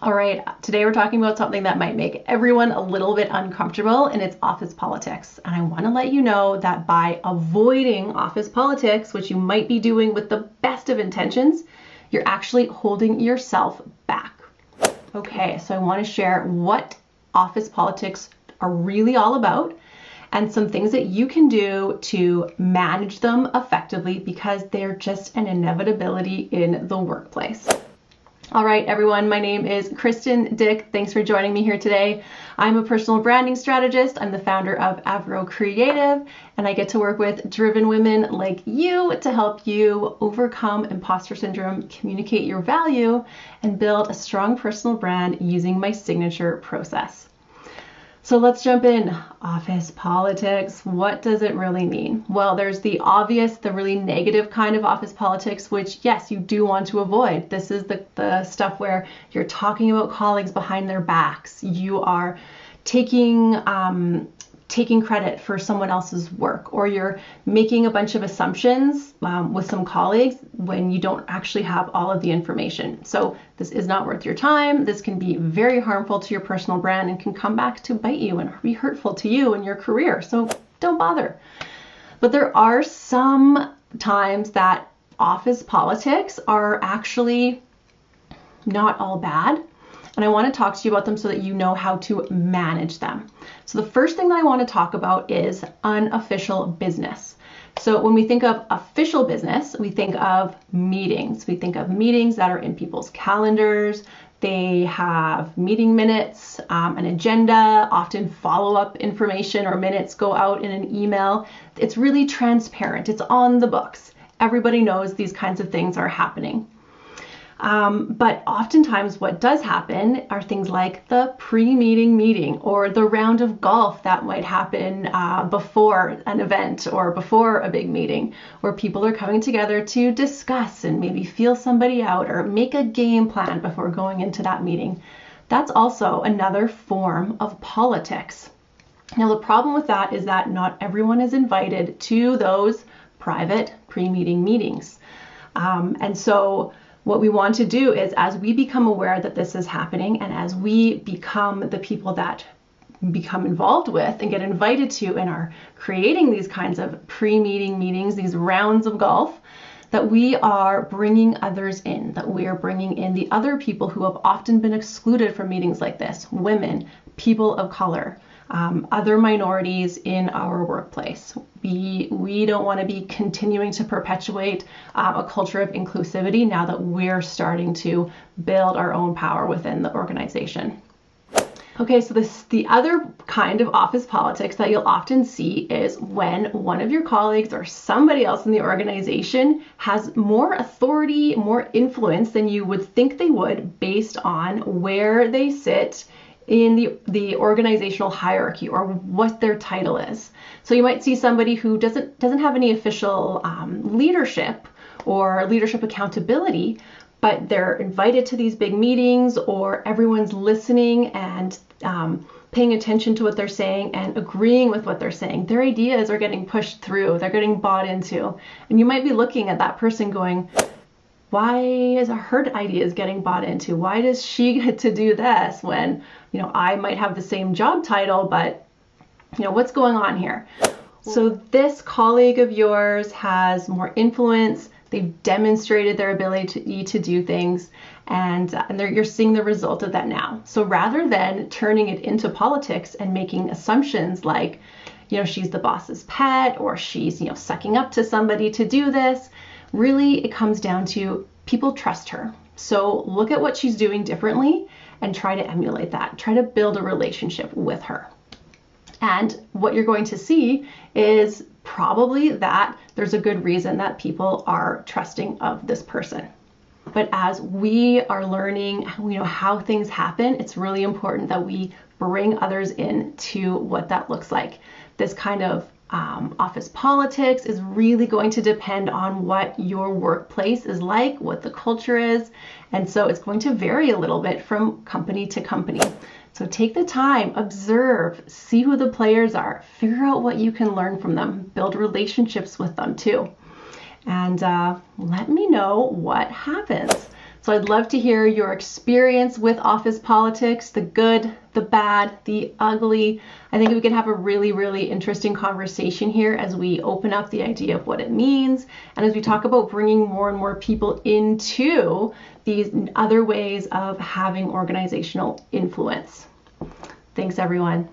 All right, today we're talking about something that might make everyone a little bit uncomfortable, and it's office politics. And I want to let you know that by avoiding office politics, which you might be doing with the best of intentions, you're actually holding yourself back. Okay, so I want to share what office politics are really all about and some things that you can do to manage them effectively because they're just an inevitability in the workplace. All right, everyone, my name is Kristen Dyck. Thanks for joining me here today. I'm a personal branding strategist. I'm the founder of AVRO Creative, and I get to work with driven women like you to help you overcome imposter syndrome, communicate your value, and build a strong personal brand using my signature process. So let's jump in. Office politics, what does it really mean? Well, there's the obvious, the really negative kind of office politics, which yes, you do want to avoid. This is the stuff where you're talking about colleagues behind their backs. You are taking credit for someone else's work, or you're making a bunch of assumptions with some colleagues when you don't actually have all of the information. So this is not worth your time. This can be very harmful to your personal brand and can come back to bite you and be hurtful to you and your career. So don't bother. But there are some times that office politics are actually not all bad. And I want to talk to you about them so that you know how to manage them. So the first thing that I want to talk about is unofficial business. So when we think of official business, we think of meetings. We think of meetings that are in people's calendars. They have meeting minutes, an agenda, often follow-up information or minutes go out in an email. It's really transparent. It's on the books. Everybody knows these kinds of things are happening. But oftentimes what does happen are things like the pre-meeting meeting or the round of golf that might happen before an event or before a big meeting, where people are coming together to discuss and maybe feel somebody out or make a game plan before going into that meeting. That's also another form of politics. Now, the problem with that is that not everyone is invited to those private pre-meeting meetings. And so what we want to do is, as we become aware that this is happening and as we become the people that become involved with and get invited to and are creating these kinds of pre-meeting meetings, these rounds of golf, that we are bringing others in, that we are bringing in the other people who have often been excluded from meetings like this, women, people of color, other minorities in our workplace. We don't want to be continuing to perpetuate a culture of inclusivity now that we're starting to build our own power within the organization. Okay, so the other kind of office politics that you'll often see is when one of your colleagues or somebody else in the organization has more authority, more influence than you would think they would based on where they sit in the organizational hierarchy or what their title is. So you might see somebody who doesn't have any official leadership or leadership accountability, but they're invited to these big meetings, or everyone's listening and paying attention to what they're saying and agreeing with what they're saying. Their ideas are getting pushed through, they're getting bought into. And you might be looking at that person going, why is her ideas getting bought into? Why does she get to do this when, I might have the same job title, but, what's going on here? So this colleague of yours has more influence. They've demonstrated their ability to do things, and you're seeing the result of that now. So rather than turning it into politics and making assumptions like, she's the boss's pet, or she's, sucking up to somebody to do this, really it comes down to people trust her. So look at what she's doing differently and try to emulate that. Try to build a relationship with her. And what you're going to see is probably that there's a good reason that people are trusting of this person. But as we are learning, how things happen, it's really important that we bring others in to what that looks like. This kind of office politics is really going to depend on what your workplace is like, what the culture is. And so it's going to vary a little bit from company to company. So take the time, observe, see who the players are, figure out what you can learn from them, build relationships with them too. And let me know what happens. So I'd love to hear your experience with office politics, the good, the bad, the ugly. I think we could have a really, really interesting conversation here as we open up the idea of what it means and as we talk about bringing more and more people into these other ways of having organizational influence. Thanks, everyone.